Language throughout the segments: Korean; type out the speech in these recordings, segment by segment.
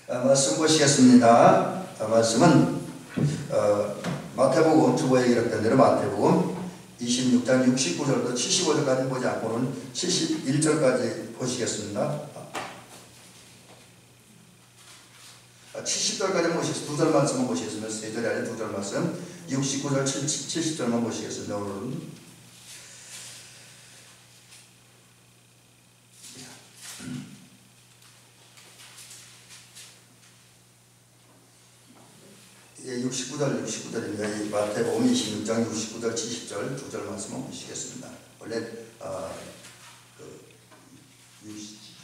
말씀 보시겠습니다. 말씀은 마태복음 주보에 기록된 대로 마태복음 26장 69절부터 75절까지 보지 않고는 71절까지 보시겠습니다. 70절까지 보시겠습니다. 2절 말씀만 보시겠습니다. 3절이 아니라 2절 말씀 69절 70절만 보시겠습니다. 오늘은 69절입니다. 마태복음 26장 69절 70절 2절 말씀을 보시겠습니다. 원래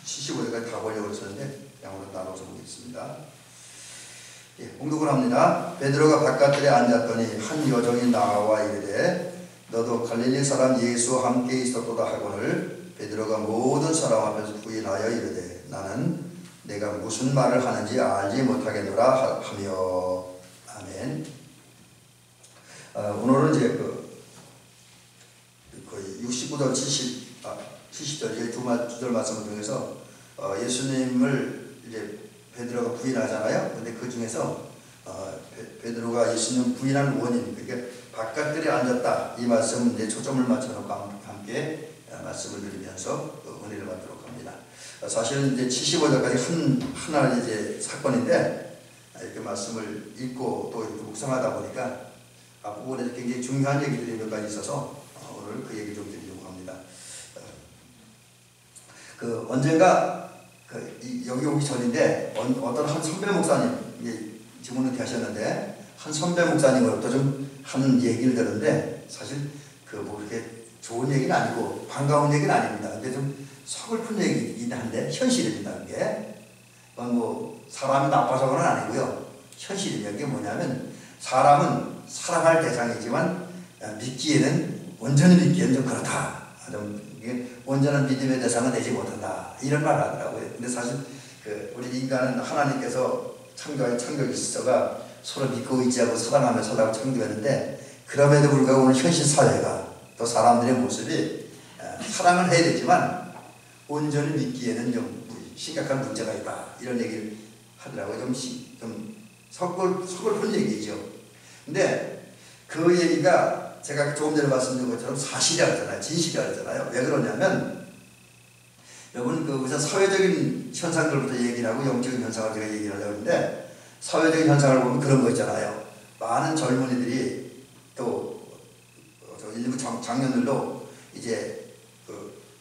75절까지 다 보려고 했었는데 양으로 나눠서 보겠습니다. 봉독을 합니다. 베드로가 바깥들에 앉았더니 한 여종이 나와 이르되 너도 갈릴리 사람 예수와 함께 있었도다 하거늘 베드로가 모든 사람 앞에서 부인하여 이르되 나는 내가 무슨 말을 하는지 알지 못하겠노라 하며. 아멘. 오늘은 이제 거의 69절 70절 두 절 말씀을 통해서 예수님을 이제 베드로가 부인하잖아요. 근데 그 중에서 베드로가 예수님 부인한 원인, 그러니까 바깥들에 앉았다, 이 말씀은 이제 초점을 맞춰놓고 함께 말씀을 드리면서 은혜를 받도록 합니다. 사실은 이제 75절까지 하나의 이제 사건인데 이렇게 말씀을 읽고 또 이렇게 묵상하다 보니까 앞부분에 굉장히 중요한 얘기들이 몇 가지 있어서 오늘 그 얘기 좀 드리려고 합니다. 언젠가 여기 오기 전인데 어떤 한 선배 목사님 지문을 하셨는데 한 선배 목사님으로부터 좀 하는 얘기를 들었는데 사실 뭐 그렇게 좋은 얘기는 아니고 반가운 얘기는 아닙니다. 근데 좀 서글픈 얘기이긴 한데 현실입니다. 그게 뭐 사람이 나빠서는 아니고요. 현실입니다. 이게 뭐냐면 사람은 사랑할 대상이지만 온전히 믿기에는 좀 그렇다. 이게 온전한 믿음의 대상은 되지 못한다. 이런 말을 하더라고요. 근데 사실 우리 인간은 하나님께서 창조한 창조기시서가 서로 믿고 의지하고 사랑하며 살라고 창조했는데 그럼에도 불구하고 오늘 현실 사회가 또 사람들의 모습이 사랑을 해야 되지만 온전히 믿기에는 좀 심각한 문제가 있다. 이런 얘기를 하더라고요. 좀 서글픈 얘기죠. 근데 그 얘기가 제가 조금 전에 말씀드린 것처럼 사실이라고 했잖아요. 진실이라고 했잖아요. 왜 그러냐면 여러분 우선 사회적인 현상들부터 얘기를 하고 영적인 현상을 제가 얘기를 하려고 하는데 사회적인 현상을 보면 그런 거 있잖아요. 많은 젊은이들이 또 일부 장년들도 이제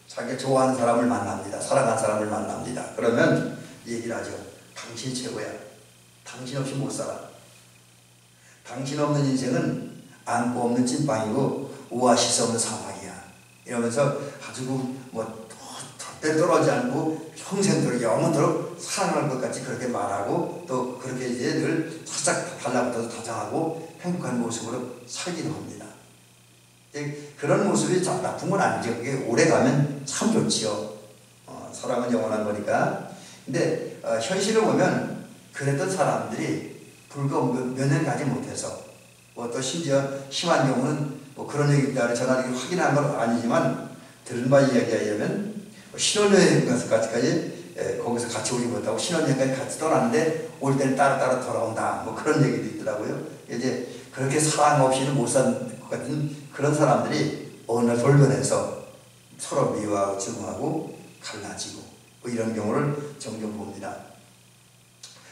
자기가 좋아하는 사람을 만납니다. 사랑하는 사람을 만납니다. 그러면 얘기를 하죠. 당신이 최고야. 당신 없이 못 살아. 당신 없는 인생은 안고 없는 찐빵이고 오아시스 없는 사막이야. 이러면서 아주 절대 떨어지지 않고 평생도록 영원토록 사랑할 것 같이 그렇게 말하고 또 그렇게 이제 늘 살짝 달라붙어서 다정하고 행복한 모습으로 살기도 합니다. 그런 모습이 나쁜 건 아니죠. 그게 오래 가면 참 좋지요. 사랑은 영원한 거니까. 근데 현실을 보면 그랬던 사람들이 불과 몇 년 가지 못해서 또 심지어 심한 경우는 그런 얘기를 제가 확인한 건 아니지만 들은 바 이야기에 의하면 신혼여행 가서까지 거기서 같이 오지 못하고 신혼여행까지 같이 떠났는데 올 때는 따로 돌아온다. 그런 얘기도 있더라고요. 이제 그렇게 사랑 없이는 못 사는 것 같은 그런 사람들이 어느 날 돌변해서 서로 미워하고 증오하고 갈라지고 이런 경우를 종종 봅니다.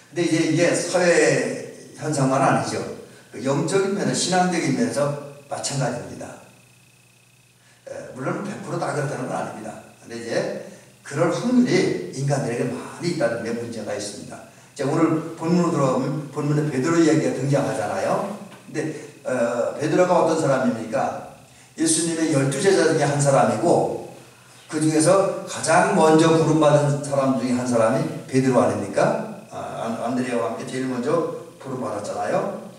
근데 이게 사회 현상만 아니죠. 영적인 면에서 신앙적인 면에서 마찬가지입니다. 물론 100% 다 그렇다는 건 아닙니다. 근데 이제 그럴 확률이 인간들에게 많이 있다는 데 문제가 있습니다. 오늘 본문으로 들어가면 본문에 베드로 이야기가 등장하잖아요. 근데 베드로가 어떤 사람입니까? 예수님의 12제자 중에 한 사람이고 그 중에서 가장 먼저 부름받은 사람 중에 한 사람이 베드로 아닙니까? 안드레아와 함께 제일 먼저 부름받았잖아요.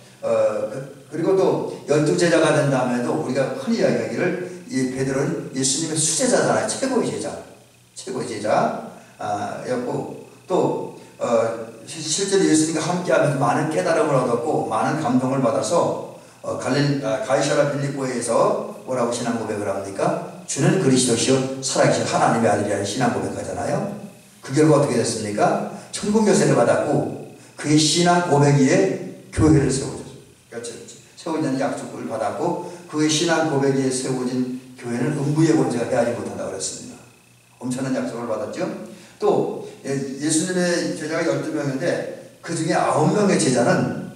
그리고 또 12제자가 된 다음에도 우리가 흔히 이야기하기를 이 베드로는 예수님의 수제자잖아요. 최고의 제자였고 또 실제로 예수님과 함께하면서 많은 깨달음을 얻었고 많은 감동을 받아서 가이사랴 빌립보에서 뭐라고 신앙 고백을 합니까? 주는 그리스도시요 살아계신 하나님의 아들이라는 신앙 고백하잖아요. 그 결과 어떻게 됐습니까? 천국 요새를 받았고 그의 신앙 고백 위에 교회를 세워줬어요. 그러니까 세워진 약속을 받았고 그의 신앙 고백 위에 세워진 교회는 음부의 권세가 해하지 못한다고 그랬습니다. 엄청난 약속을 받았죠. 또 예수님의 제자가 12명인데 그 중에 9명의 제자는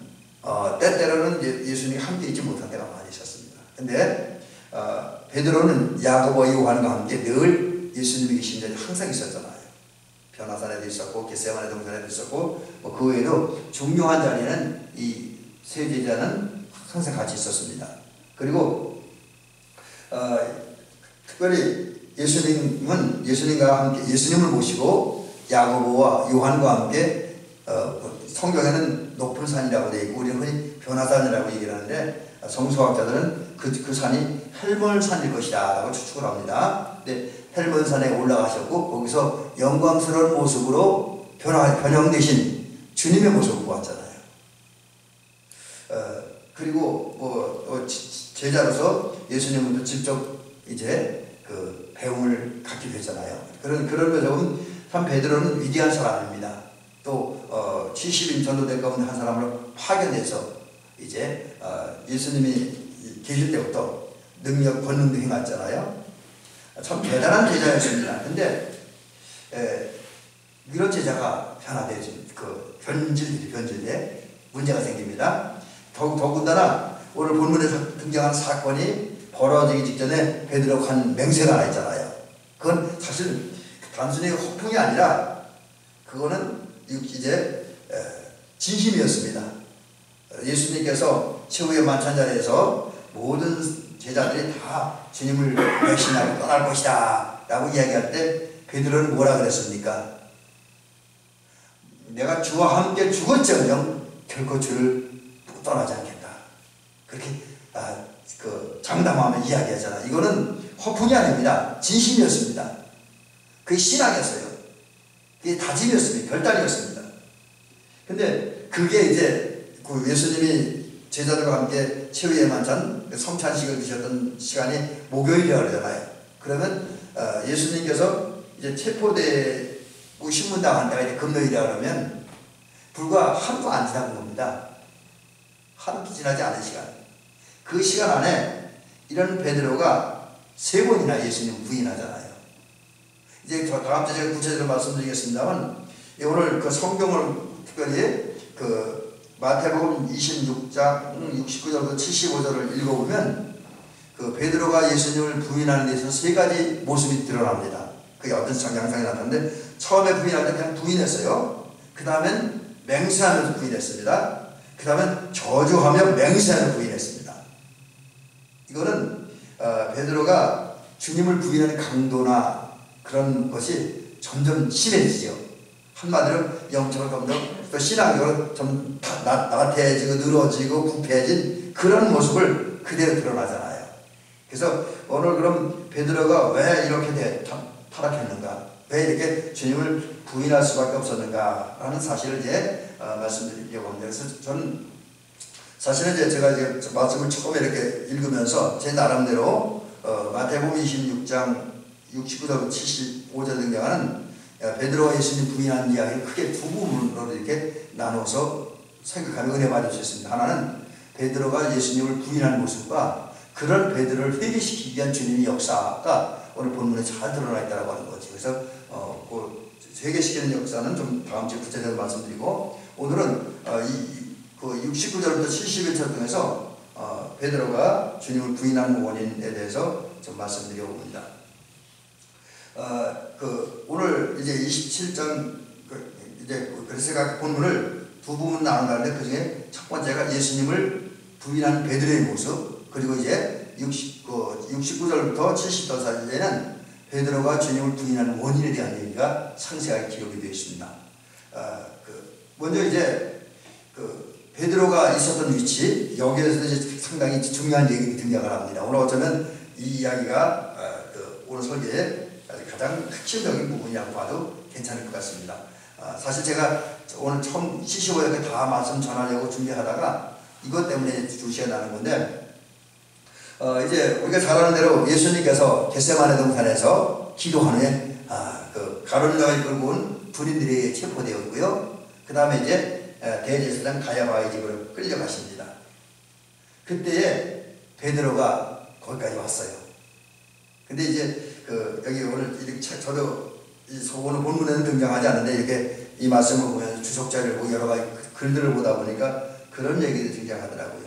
때때로는 예수님이 함께 있지 못한 때가 많이 있었습니다. 근데 베드로는 야고보와 요한과 함께 늘 예수님이 계신 자리에 항상 있었잖아요. 변화산에도 있었고 겟세마네 동산에도 있었고 그 외에도 중요한 자리에는 이 세 제자는 항상 같이 있었습니다. 그리고 특별히 예수님과 함께 예수님을 모시고 야고보와 요한과 함께 성경에는 높은 산이라고 되어 있고 우리는 흔히 변화산이라고 얘기를 하는데 성서학자들은 그 산이 헬몬산일 것이다 라고 추측을 합니다. 근데 헬몬산에 올라가셨고 거기서 영광스러운 모습으로 변형되신 주님의 모습을 보았잖아요. 그리고 제자로서 예수님은 직접 이제 그 배움을 갖게 됐잖아요. 그런 면에서 보면 참 베드로는 위대한 사람입니다. 또 70인 전도대 가운데 한 사람을 파견해서 이제 예수님이 계실 때부터 능력 권능도 행했잖아요. 참 대단한 제자였습니다. 근데 이런 제자가 변화되죠. 변질돼 문제가 생깁니다. 더군다나 오늘 본문에서 등장한 사건이 벌어지기 직전에 베드로가 한 맹세가 하나 있잖아요. 그건 사실 단순히 허풍이 아니라 그거는 이제 진심이었습니다. 예수님께서 최후의 만찬 자리에서 모든 제자들이 다 주님을 배신하고 떠날 것이다 라고 이야기할 때 베드로는 뭐라 그랬습니까? 내가 주와 함께 죽었지언정 결코 주를 떠나지 않겠다. 그렇게 장담하며 이야기하잖아. 이거는 허풍이 아닙니다. 진심이었습니다. 그게 신앙이었어요. 그게 다짐이었습니다. 결단이었습니다. 근데 그게 이제 그 예수님이 제자들과 함께 최후의 만찬 성찬식을 드셨던 시간이 목요일이라고 그러잖아요. 그러면 예수님께서 이제 체포되고 신문당한 때가 이제 금요일이라고 그러면 불과 하루도 안 지난 겁니다. 하루도 지나지 않은 시간. 그 시간 안에 이런 베드로가 3번이나 예수님 부인하잖아요. 이제 다음 주에 제가 구체적으로 말씀드리겠습니다만 오늘 그 성경을 특별히 그 마태복음 26장 69절부터 75절을 읽어보면 그 베드로가 예수님을 부인하는 데 있어서 3가지 모습이 드러납니다. 그게 어떤 양상이 나타나는데 처음에 부인할 때 그냥 부인했어요. 그 다음엔 맹세하면서 부인했습니다. 그 다음엔 저주하며 맹세하며 부인했습니다. 이거는 베드로가 주님을 부인하는 강도나 그런 것이 점점 심해지죠. 한마디로 영적으로 또 신앙적으로 좀 나태해지고 늘어지고 부패해진 그런 모습을 그대로 드러나잖아요. 그래서 오늘 그럼 베드로가 왜 이렇게 타락했는가? 왜 이렇게 주님을 부인할 수밖에 없었는가? 라는 사실을 이제 말씀드리려고 합니다. 그래서 저는 사실은 이제 제가 이제 말씀을 처음에 이렇게 읽으면서 제 나름대로 마태복음 26장 69절부터 75절 등장하는 베드로가 예수님 부인하는 이야기를 크게 2부분으로 이렇게 나눠서 생각하면 은혜 받을 수 있습니다. 하나는 베드로가 예수님을 부인하는 모습과 그런 베드로를 회개시키기 위한 주님의 역사가 오늘 본문에 잘 드러나 있다고 하는 거죠. 그래서 그 회개시키는 역사는 좀 다음 주에 구체적으로 말씀드리고 오늘은 그 69절부터 71절 중에서 베드로가 주님을 부인하는 원인에 대해서 좀 말씀드려 봅니다. 오늘 이제 27장 그래서 제가 본문을 2부분 나눈다는데 그 중에 첫 번째가 예수님을 부인한 베드로의 모습, 그리고 이제 69절부터 70절까지는 베드로가 주님을 부인하는 원인에 대한 얘기가 상세하게 기록이 되어 있습니다. 먼저 이제 베드로가 있었던 위치, 여기에서 이제 상당히 중요한 얘기가 등장을 합니다. 오늘 어쩌면 이 이야기가 오늘 설계의 가장 핵심적인 부분이라고 봐도 괜찮을 것 같습니다. 사실 제가 오늘 처음 75회 다 말씀 전하려고 준비하다가 이것 때문에 2시간 나는 건데, 이제 우리가 잘 아는 대로 예수님께서 겟세마네 동산에서 기도한 후에 가룟유다를 끌고 온 군인들이 체포되었고요. 그 다음에 이제 대제사장 가야바의 집으로 끌려가십니다. 그때에 베드로가 거기까지 왔어요. 근데 이제 여기 오늘 이렇게 저도 오늘 본문에는 등장하지 않는데 이렇게 이 말씀을 보면 주석자를 보고 여러 가지 글들을 보다 보니까 그런 얘기들이 등장하더라고요.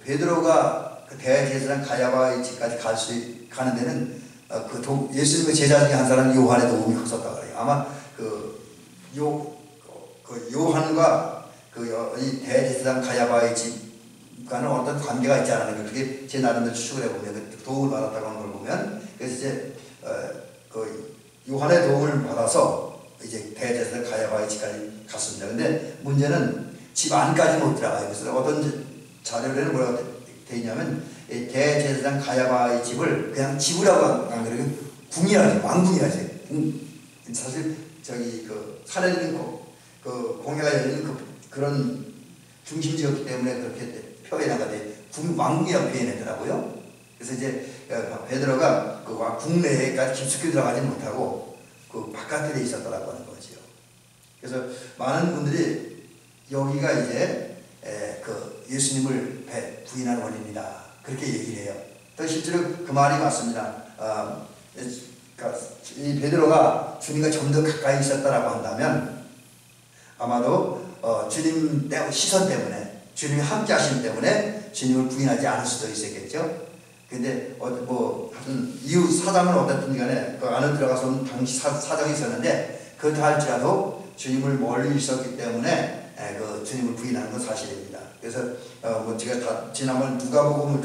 베드로가 대제사장 가야바의 집까지 가는 데는 예수님의 제자 중에 한 사람 요한의 도움이 컸었다 그래요. 아마 요한과 이 대제사장 가야바의 집과는 어떤 관계가 있지 않았는가, 그게 제 나름대로 추측을 해보면 도움을 받았다고 하는 걸 보면, 그래서 이제 요한의 도움을 받아서 이제 대제사장 가야바의 집까지 갔습니다. 근데 문제는 집 안까지 못 들어가요. 그래서 어떤 자료에는 뭐라고 돼 있냐면 대제사장 가야바의 집을 그냥 집이라고 안 그래요. 궁이라고, 왕궁이라고. 사실 저기 산에 있는 공회가 열리는 그런 중심지였기 때문에 그렇게 표현한 건데 왕궁이라고 표현했더라고요. 그래서 이제 베드로가 국내에까지 깊숙이 들어가지 못하고 바깥에 있었더라고 하는 거죠. 그래서 많은 분들이 여기가 이제 예수님을 부인하는 원인이다, 그렇게 얘기를 해요. 또 실제로 그 말이 맞습니다. 이 베드로가 주님과 좀 더 가까이 있었다라고 한다면 아마도 주님 시선 때문에, 주님이 함께 하심 때문에 주님을 부인하지 않을 수도 있었겠죠. 근데 하여튼 이유 사정은 어쨌든 간에 그 안에 들어가서 당시 사정이 있었는데 그렇다 할지라도 주님을 멀리 있었기 때문에 주님을 부인하는 건 사실입니다. 그래서 제가 지난번 누가복음을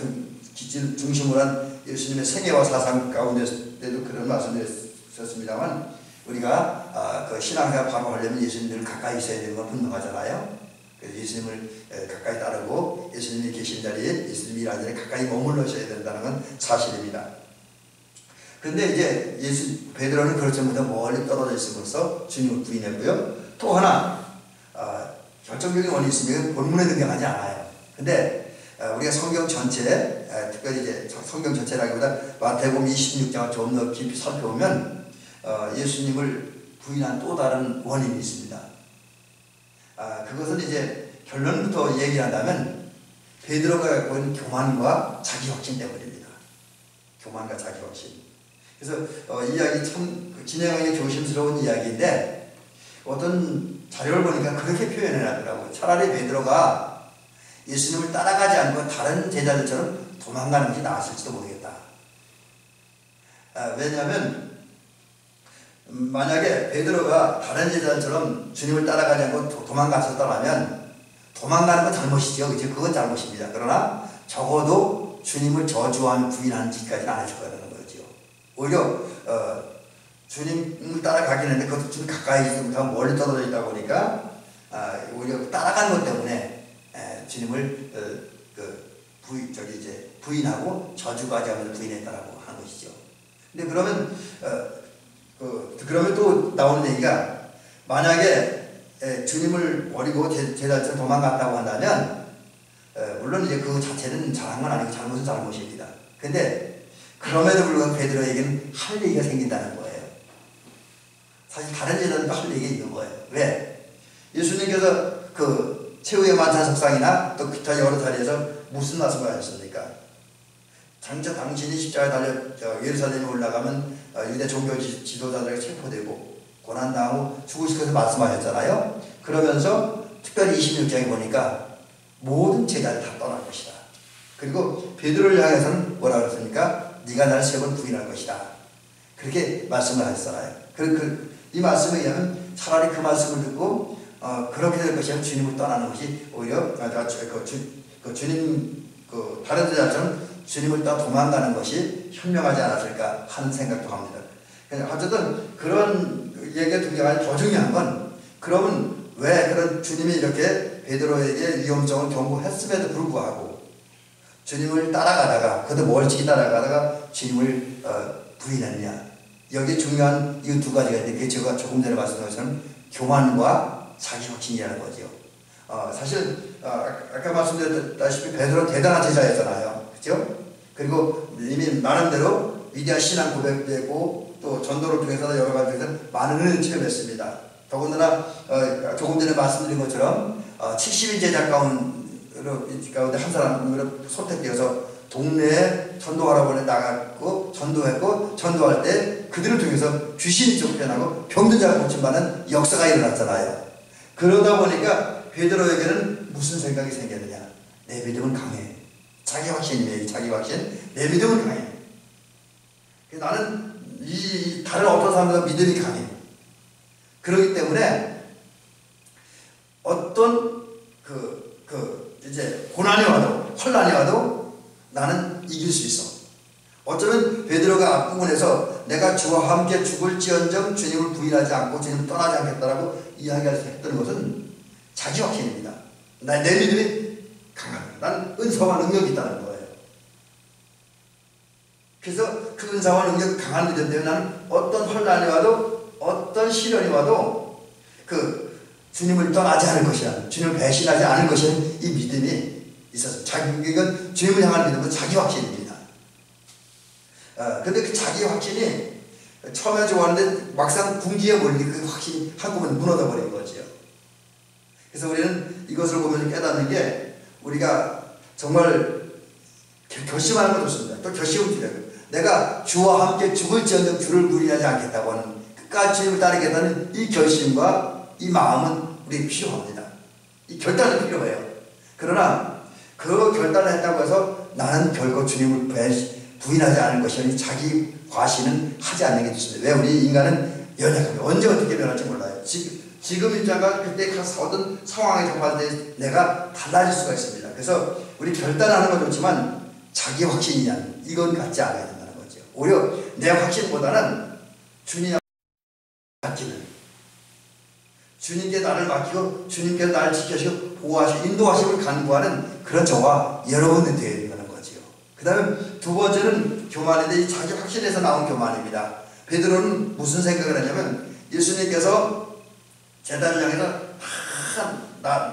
중심으로 한 예수님의 생애와 사상 가운데도 그런 말씀드렸습니다만, 우리가 신앙생활 바로 하려면 예수님을 가까이 있어야 되는 건 분명하잖아요. 그래서 예수님을 가까이 따르고 예수님이 계신 자리에, 예수님이 일하는 자리에 가까이 머물러셔야 된다는 건 사실입니다. 그런데 이제 베드로는 그렇지 못해 멀리 떨어져 있음으로써 주님을 부인했고요. 또 하나 결정적인 원인이 있으면 본문에 등장하지 않아요. 근데 우리가 성경 전체, 특별히 이제 성경 전체라기보다 마태복음 26장을 좀 더 깊이 살펴보면 예수님을 부인한 또 다른 원인이 있습니다. 그것은 이제 결론부터 얘기한다면 베드로가 갖고 있는 교만과 자기 확신 때문입니다. 교만과 자기 확신. 그래서 이야기 참 진행하기 조심스러운 이야기인데 어떤 자료를 보니까 그렇게 표현해 놨더라고요. 차라리 베드로가 예수님을 따라가지 않고 다른 제자들처럼 도망가는 것이 나았을지도 모르겠다. 왜냐하면 만약에 베드로가 다른 제자들처럼 주님을 따라가지 않고 도망갔었다면 도망가는 건 잘못이죠. 그죠? 그건 잘못입니다. 그러나 적어도 주님을 저주하는 부인하는 짓까지는 안 했을 거라는 거죠. 오히려 주님을 따라가긴 했는데 그것도 좀 가까이 있으면 멀리 떨어져 있다 보니까 오히려 따라간 것 때문에 주님을 부인하고 저주까지 하면서 부인했다라고 하는 것이죠. 근데 그러면 또 나오는 얘기가, 만약에 주님을 버리고 제자들처럼 도망갔다고 한다면 물론 이제 그 자체는 잘한 건 아니고 잘못은 잘못입니다. 근데 그럼에도 불구하고 베드로에게는 할 얘기가 생긴다는 거예요. 사실 다른 제자들도 할 얘기가 있는 거예요. 왜? 예수님께서 최후의 만찬 석상이나 또 기타 여러 자리에서 무슨 말씀을 하셨습니까? 장차 당신이 십자가에 달려 예루살렘에 올라가면 유대 종교 지도자들에게 체포되고 고난당하고 죽으실 것을 말씀하셨잖아요. 그러면서 특별히 26장에 보니까 모든 제자를 다 떠날 것이다. 그리고 베드로를 향해서는 뭐라고 했습니까? 네가 나를 세 번 부인할 것이다. 그렇게 말씀을 하셨잖아요. 이 말씀에 의하면 차라리 그 말씀을 듣고 그렇게 될 것이면 주님을 떠나는 것이 오히려 주님 다른 제자처럼 주님을 떠나 도망가는 것이 현명하지 않았을까 하는 생각도 합니다. 어쨌든 그런 얘기가 등장하는 더 중요한 건, 그러면 왜 그런 주님이 이렇게 베드로에게 위험성을 경고했음에도 불구하고 주님을 따라가다가, 그것도 멀찍이 따라가다가 주님을 부인했느냐. 여기에 중요한 이 두 가지가 있는데, 그게 제가 조금 전에 말씀드린 것처럼 교만과 자기 확신이라는 거죠. 사실 아까 말씀드렸다시피 베드로는 대단한 제자였잖아요. 그렇죠? 그리고 이미 나름대로 위대한 신앙 고백되고 또 전도를 통해서 여러 가지 많은 은혜를 체험했습니다. 더군다나 조금 전에 말씀드린 것처럼 70인 제자 가운데 한 사람으로 선택되어서 동네에 전도하러 나갔고 전도했고, 전도할 때 그들을 통해서 귀신이 쫓겨나고 병든 자가 고침받는 역사가 일어났잖아요. 그러다 보니까 베드로에게는 무슨 생각이 생겼느냐? 내 믿음은 강해. 자기 확신이에요. 자기 확신. 내 믿음은 강해. 나는 이 다른 어떤 사람보다 믿음이 강해. 그렇기 때문에 어떤 이제 고난이 와도, 환난이 와도 나는 이길 수 있어. 어쩌면 베드로가 앞부분에서 내가 주와 함께 죽을지언정 주님을 부인하지 않고 주님을 떠나지 않겠다라고 이야기했던 것은 자기 확신입니다. 내 믿음이 강하다. 나는 은사와 능력이 있다는 거예요. 그래서 그 은사와 능력 강한 믿음 때문에 나는 어떤 환난이 와도, 어떤 시련이 와도 주님을 떠나지 않을 것이라는, 주님을 배신하지 않을 것이라는 이 믿음이 있어서, 이건 주님을 향한 믿음은 자기 확신입니다. 근데 그 자기 확신이 처음에 좋아하는데 막상 궁지에 몰리 그 확신이 한꺼번에 무너져 버린 거지요. 그래서 우리는 이것을 보면서 깨닫는 게, 우리가 정말 결심하는 건 좋습니다. 또 결심은 필요해요. 내가 주와 함께 죽을지언정 주를 부인하지 않겠다고 하는, 끝까지 주님을 따르겠다는 이 결심과 이 마음은 우리에게 필요합니다. 이 결단이 필요해요. 그러나 그 결단을 했다고 해서 나는 결코 주님을 부인하지 않을 것이니 자기 과신은 하지 않는 게 좋습니다. 왜? 우리 인간은 연약합니다. 언제 어떻게 변할지 몰라요. 지금 입장과 그때 가서 어떤 상황에 접할 때 내가 달라질 수가 있습니다. 그래서 우리 결단하는 건 좋지만 자기 확신이냐, 이건 갖지 않아야 된다는 거죠. 오히려 내 확신보다는 주님 맡기는, 주님께 나를 맡기고 주님께서 나를 지켜주시고 보호하시고 인도하심을 간구하는 그런 저와 여러분이 되어야 된다는 거지요. 그 다음에 두 번째는 교만인데, 이 자기 확신에서 나온 교만입니다. 베드로는 무슨 생각을 하냐면, 예수님께서 제단을 향해서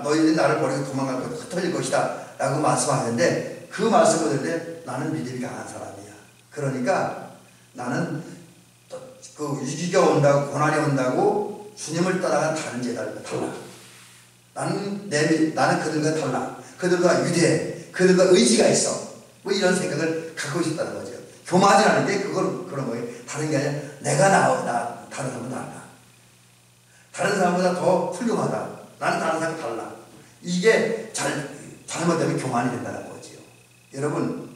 너희들이 나를 버리고 도망갈 것, 흩어질 것이다 라고 말씀하셨는데, 그 말씀을 들을 때 나는 믿음이 강한 사람이야. 그러니까 나는 그 위기가 온다고, 고난이 온다고 주님을 떠나간 다른 제자들과 달라. 나는 그들과 달라. 그들과 유대해. 그들과 의지가 있어. 뭐 이런 생각을 갖고 싶다는 거죠. 교만하지 않은데 그런 거예요. 다른 게 아니라 내가 다른 사람보다 낫다. 다른 사람보다 더 훌륭하다. 나는 다른 사람과 달라. 이게 잘못되면 교만이 된다는 거지요. 여러분,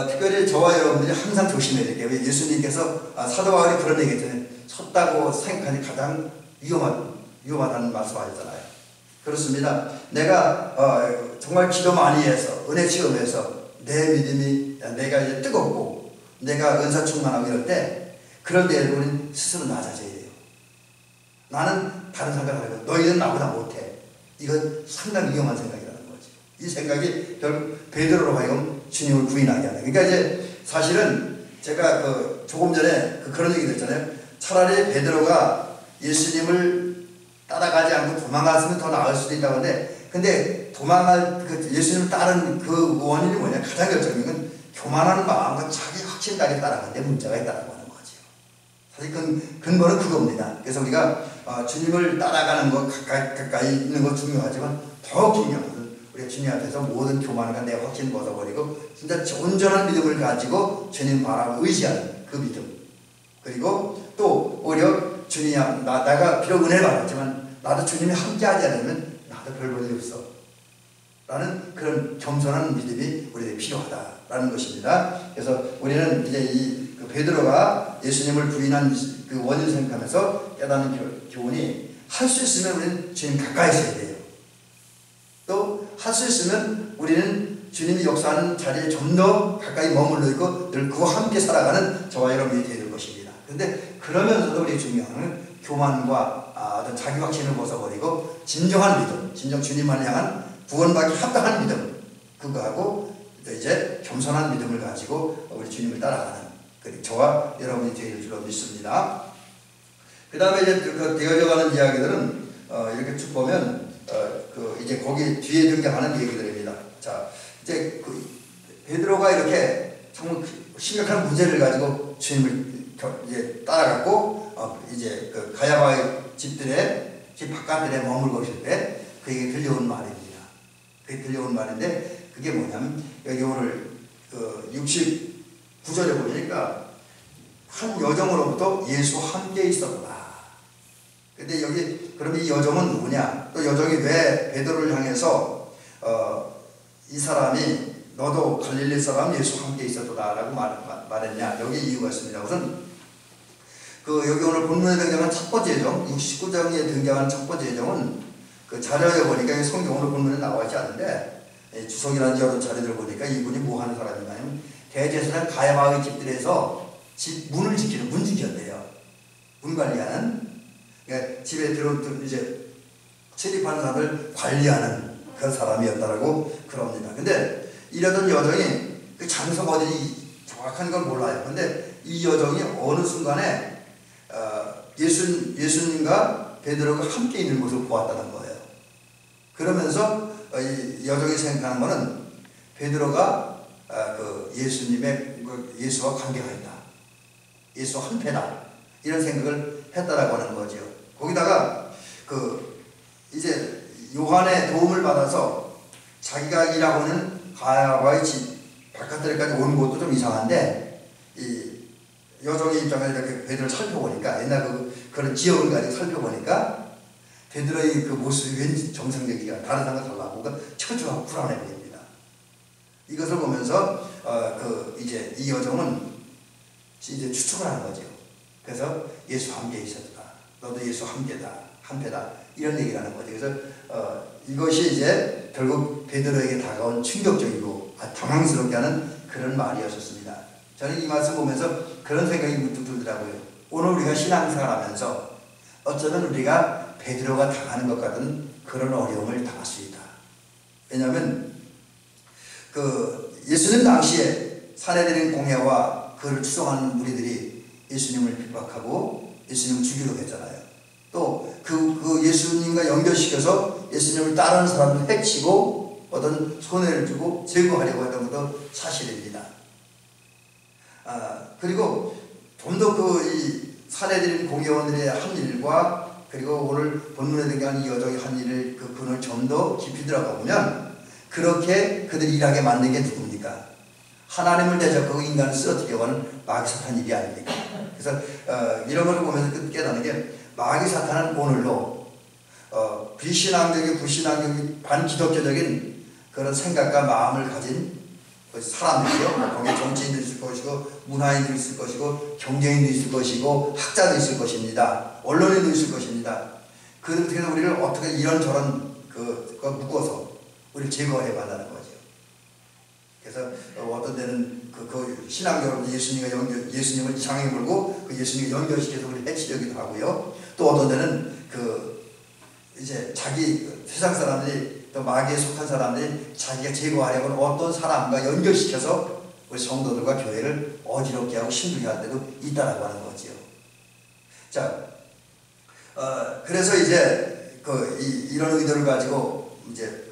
특별히 저와 여러분들이 항상 조심해야 될 게, 예수님께서 사도 바울이 그런 얘기 했잖아요. 섰다고 생각하니 가장 위험하다는 말씀하셨잖아요. 그렇습니다. 내가 정말 기도 많이 해서, 은혜 체험해서 내 믿음이, 내가 이제 뜨겁고 내가 은사 충만하고 이럴 때, 그럴 때 우리는 스스로 낮아져야 돼요. 나는 다른 생각을 하고 너희는 나보다 못해. 이건 상당히 위험한 생각이라는 거죠. 이 생각이 결국 베드로로 하여금 주님을 부인하게 하는. 그러니까 이제 사실은 제가 조금 전에 그런 얘기 들었잖아요. 차라리 베드로가 예수님을 따라가지 않고 도망갔으면 더 나을 수도 있다고 하는데, 근데 예수님을 따르는 그 원인이 뭐냐? 가장 결정적인 건 교만하는 마음과 자기 확신 따라 따라가는 데 문제가 있다고 하는 거죠. 사실 근본은 그겁니다. 그래서 우리가 주님을 따라가는 것, 가까이 있는 것 중요하지만 더 중요한 것은 우리가 주님 앞에서 모든 교만과 내 확신을 벗어버리고 진짜 온전한 믿음을 가지고 주님 바라고 의지하는 그 믿음. 그리고 또 오히려 주님, 내가 비록 은혜를 받았지만 나도 주님이 함께하지 않으면 나도 별 볼 일 없어 라는 그런 겸손한 믿음이 우리에게 필요하다라는 것입니다. 그래서 우리는 이제 베드로가 예수님을 부인한 그 원인을 생각하면서 깨닫는 교훈이, 할 수 있으면 우리는 주님 가까이 있어야 돼요. 또 할 수 있으면 우리는 주님이 역사하는 자리에 좀 더 가까이 머물러 있고 늘 그와 함께 살아가는 저와 여러분이 되는 것입니다. 그런데 그러면서도 우리 중요한 건 교만과 어떤 자기 확신을 벗어버리고 진정한 믿음, 진정 주님만을 향한 구원받기 합당한 믿음, 그거하고 이제 겸손한 믿음을 가지고 우리 주님을 따라가는, 그리고 저와 여러분이 되길 줄로 믿습니다. 그 다음에 이제 되어져가는 이야기들은 이렇게 쭉 보면 이제 거기 뒤에 등장하는 얘기들입니다. 자, 이제 베드로가 이렇게 정말 심각한 문제를 가지고 주님을 이제 따라갔고 이제 가야바의 집들에 집 바깥들에 머물고 있을 때 그에게 들려온 말입니다. 그게 들려온 말인데 그게 뭐냐면 여기 오늘 69절에 보니까 한 여정으로부터 예수와 함께 있었구나. 근데 여기 그럼 이 여정은 누구냐? 또 여정이 왜 베드로를 향해서 이 사람이 너도 갈릴리 사람 예수와 함께 있었다라고 말했냐? 여기 이유가 있습니다. 우선 여기 오늘 본문에 등장한 첫 번째 여정, 69장에 등장한 첫 번째 여정은 그 자료에 보니까 성경 오늘 본문에 나와 있지 않은데 주석이라는 여러 자료들 보니까 이분이 뭐 하는 사람이냐면 대제사장 가야바의 집들에서 집 문을 지키는 문지기였대요. 문 관리하는, 그러니까 집에 이제 출입하는 사람을 관리하는 그런 사람이었다라고 그럽니다. 근데 이러던 여정이 그 장소가 어디 정확한 걸 몰라요. 근데 이 여정이 어느 순간에 예수님과 베드로가 함께 있는 모습을 보았다는 거예요. 그러면서 이 여정이 생각하는 것은 베드로가 예수와 관계가 있다. 예수와 한패다. 이런 생각을 했다라고 하는 거죠. 거기다가 이제 요한의 도움을 받아서 자기가 일하고 있는 가야바의 집 바깥들까지 온 것도 좀 이상한데 이 여정의 입장에서 이렇게 베드로를 살펴보니까 옛날 그런 지역을 가지고 살펴보니까 베드로의 그 모습이 왠지 정상적이가 다른 사람과 달라. 뭔가 처주하고 불안해 보입니다. 이것을 보면서 이제 이 여정은 이제 추측을 하는 거죠. 그래서 예수와 함께 있었다. 너도 예수와 함께다. 한패다. 이런 얘기를 하는 거죠. 그래서 이것이 이제 결국 베드로에게 다가온 충격적이고 당황스럽게 하는 그런 말이었습니다. 저는 이 말씀 보면서 그런 생각이 문득 들더라고요. 오늘 우리가 신앙생활 하면서 어쩌면 우리가 베드로가 당하는 것 같은 그런 어려움을 당할 수 있다. 왜냐하면 예수님 당시에 사내들인 공회와 그를 추종하는 무리들이 예수님을 핍박하고 예수님을 죽이려고 했잖아요. 또 예수님과 연결시켜서 예수님을 따르는 사람을 해치고 어떤 손해를 주고 제거하려고 했던 것도 사실입니다. 그리고 좀 더 이 사내들인 공회원들의 한 일과 그리고 오늘 본문에 등장한 이 여정의 한 일을 그걸 좀 더 깊이 들어가 보면 그렇게 그들이 일하게 만든 게 누굽니까? 하나님을 대적하고 인간을 쓰러뜨리려고 하는 마귀 사탄 일이 아닙니까? 그래서 이런 것을 보면서 깨닫는 게 마귀 사탄은 오늘도 비신앙적인 불신앙적인 반기독교적인 그런 생각과 마음을 가진 사람들이요. 거기에 정치인도 있을 것이고 문화인도 있을 것이고 경제인도 있을 것이고 학자도 있을 것입니다. 언론인도 있을 것입니다. 그래서 우리를 어떻게 이런저런 묶어서 우리를 제거해 달라는 거죠. 그래서 어떤 때는 신앙적으로 예수님을 이상하게 물고 예수님을 연결시켜서 우리를 해치려기도 하고요. 또 어떤 때는 이제 세상 사람들이 또 마귀에 속한 사람들이 자기가 제거하려고 어떤 사람과 연결시켜서 우리 성도들과 교회를 어지럽게 하고 힘들게 할 때도 있다라고 하는 거지요. 자, 그래서 이제 이런 의도를 가지고 이제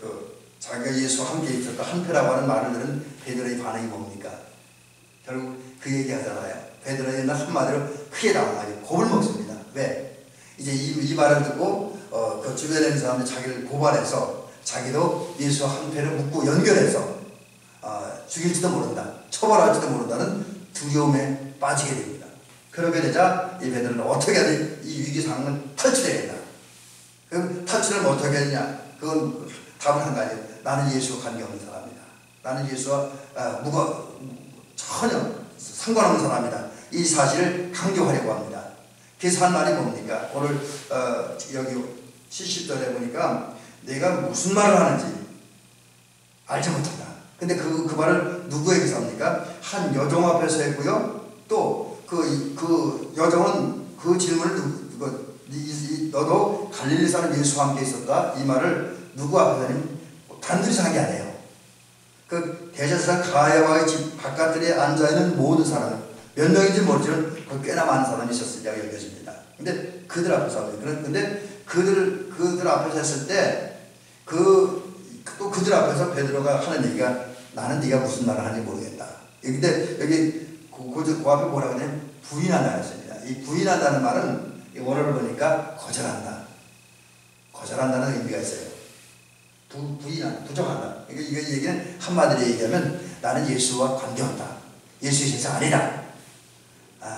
자기가 예수와 함께 있었다 한패라고 하는 말을 들은 베드로의 반응이 뭡니까? 결국 그 얘기 하잖아요. 베드로는 한마디로 크게 당황하죠. 겁을 먹습니다. 왜? 이제 이 말을 듣고 그 주변에 있는 사람들이 자기를 고발해서 자기도 예수와 한패를 묶고 연결해서 죽일지도 모른다, 처벌할지도 모른다는 두려움에 빠지게 됩니다. 그렇게 되자 이 베드로는 어떻게 하든 이 위기 상황을 탈출해야겠다. 그럼 탈출을 어떻게 했냐? 그건 답은 한 가지예요. 나는 예수와 관계없는 사람이다. 나는 예수와 전혀 상관없는 사람이다. 이 사실을 강조하려고 합니다. 그래서 한 말이 뭡니까? 오늘 여기 70절에 보니까 내가 무슨 말을 하는지 알지 못한다. 근데 그 말을 누구에게서 합니까? 한 여종 앞에서 했고요. 또 그 여종은 그 질문을 너도 갈릴리 사람 예수와 함께 있었다. 이 말을 누구 앞에서 하냐면 단둘이서 한 게 아니에요. 그 대제사장 가야바의 집 바깥들에 앉아있는 모든 사람, 몇 명인지 모르지만 꽤나 많은 사람이 있었으리라고 여겨집니다. 근데 그들 앞에서 합니다. 그런데 그들 앞에서 했을 때 또 그들 앞에서 베드로가 하는 얘기가 나는 네가 무슨 말을 하는지 모르겠다. 근데 여기 그 앞에 뭐라고 하냐면 부인한다 했습니다. 이 부인한다는 말은 원어를 보니까 거절한다. 거절한다는 의미가 있어요. 부정한다. 그러니까 이 얘기는 한마디로 얘기하면 나는 예수와 관계없다. 예수의 제자 아니다.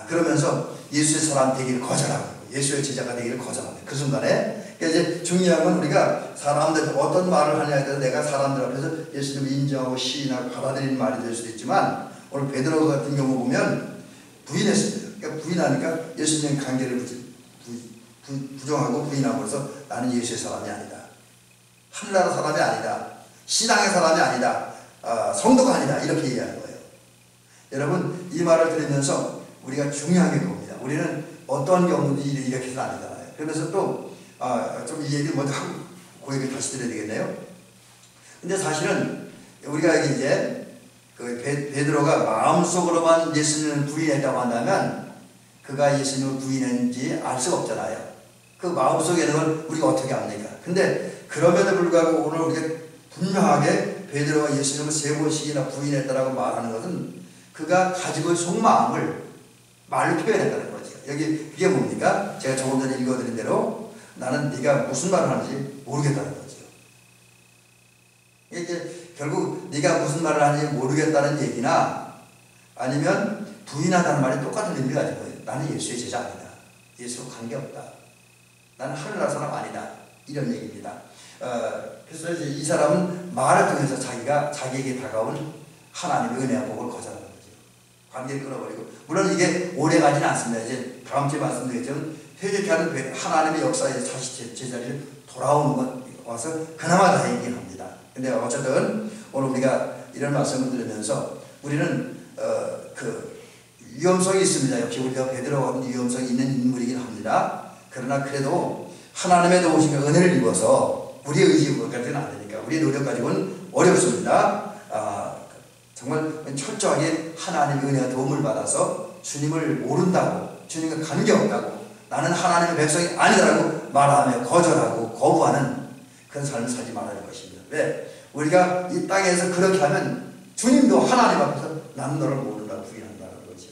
그러면서 예수의 사람 되기를 거절하고 예수의 제자가 되기를 거절한다. 그 순간에 그러니까 이제 중요한 건 우리가 사람들 어떤 말을 하냐에 따라서 내가 사람들 앞에서 예수님을 인정하고 시인하고 받아들이는 말이 될 수도 있지만 오늘 베드로 같은 경우 보면 부인했습니다. 그러니까 부인하니까 예수님의 관계를 부정하고 부인하고 해서 나는 예수의 사람이 아니다. 하늘나라 사람이 아니다. 신앙의 사람이 아니다. 성도가 아니다. 이렇게 얘기하는 거예요. 여러분 이 말을 들으면서 우리가 중요한 게 그겁니다. 우리는 어떤 경우든지 이렇게 해서는 안 되잖아요. 그러면서 또 좀 이 얘기를 먼저 하고 그 얘기를 다시 드려야 되겠네요. 근데 사실은 우리가 이제 그 베드로가 마음속으로만 예수님을 부인했다고 한다면 그가 예수님을 부인했는지 알 수가 없잖아요. 그 마음속에 있는 걸 우리가 어떻게 압니까? 근데 그럼에도 불구하고 오늘 우리가 분명하게 베드로가 예수님을 3번씩이나 부인했다라고 말하는 것은 그가 가지고 속마음을 말로 표현했다는 거죠. 여기 그게 뭡니까? 제가 조금 전에 읽어드린 대로 나는 네가 무슨 말을 하는지 모르겠다는 거죠. 이게 결국 네가 무슨 말을 하는지 모르겠다는 얘기나 아니면 부인하다는 말이 똑같은 의미가 가지고 나는 예수의 제자 아니다. 예수와 관계없다. 나는 하늘나라 사람 아니다. 이런 얘기입니다. 그래서 이제 이 사람은 말을 통해서 자기에게 다가온 하나님의 은혜와 복을 거절하는 거죠. 관계를 끊어버리고. 물론 이게 오래 가지는 않습니다. 이제 다음 주에 말씀드리겠지만 회개케 하는 하나님의 역사에 다시 제자리를 돌아오는 것 와서 그나마 다행이긴 합니다. 근데 어쨌든 오늘 우리가 이런 말씀을 들으면서 우리는 그 위험성이 있습니다. 역시 우리가 베드로와 같은 위험성이 있는 인물이긴 합니다. 그러나 그래도 하나님의 도우심과 은혜를 입어서 우리의 의지까지는 안 되니까 우리의 노력 가지고는 어렵습니다. 정말 철저하게 하나님의 은혜와 도움을 받아서 주님을 모른다고 주님과 관계없다고 나는 하나님의 백성이 아니다라고 말하며 거절하고 거부하는 그런 삶을 살지 말아야 할 것입니다. 왜? 우리가 이 땅에서 그렇게 하면 주님도 하나님 앞에서 나는 너를 모른다고 부인한다는 거죠.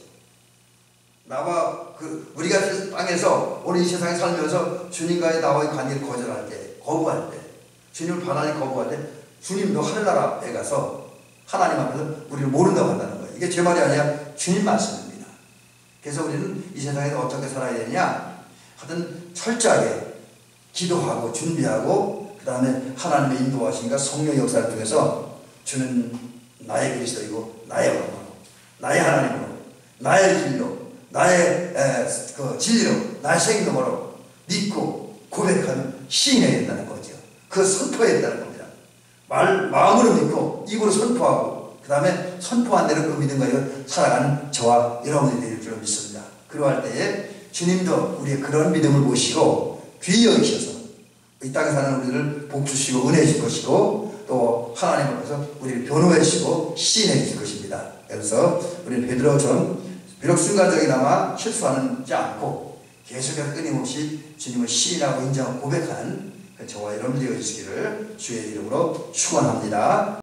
나와 우리가 땅에서 오늘 이 세상에 살면서 주님과의 나와의 관계를 거절할 때, 거부할 때, 주님을 받아들이 거부할 때 주님도 하늘나라에 가서 하나님 앞에서 우리를 모른다고 한다는 거예요. 이게 제 말이 아니라 주님 말씀입니다. 그래서 우리는 이 세상에서 어떻게 살아야 되냐? 하여튼 철저하게 기도하고 준비하고 그 다음에 하나님의 인도하심과 성령의 역사를 통해서 주는 나의 그리스도이고 나의 왕으로 나의 하나님으로 나의 길로 나의 그 진리로 나의 생명으로 믿고 고백하면 시인해야 된다는 거죠. 그 선포해야 된다는 겁니다. 마음으로 믿고 입으로 선포하고 그 다음에 선포한 대로 그 믿음과 살아가는 저와 여러분이 될 줄 믿습니다. 그러할 때에 주님도 우리의 그런 믿음을 보시고 귀히 여기셔서 이 땅에 사는 우리를 복주시고 은혜 주실 것이고 또 하나님 앞에서 우리를 변호해 주시고 시인해 주실 것입니다. 그래서 우리는 베드로처럼 비록 순간적이나마 실수하지 않고 계속해서 끊임없이 주님을 시인하고 인정하고 고백하는 저와 여러분들이 되어주시기를 주의 이름으로 축원합니다.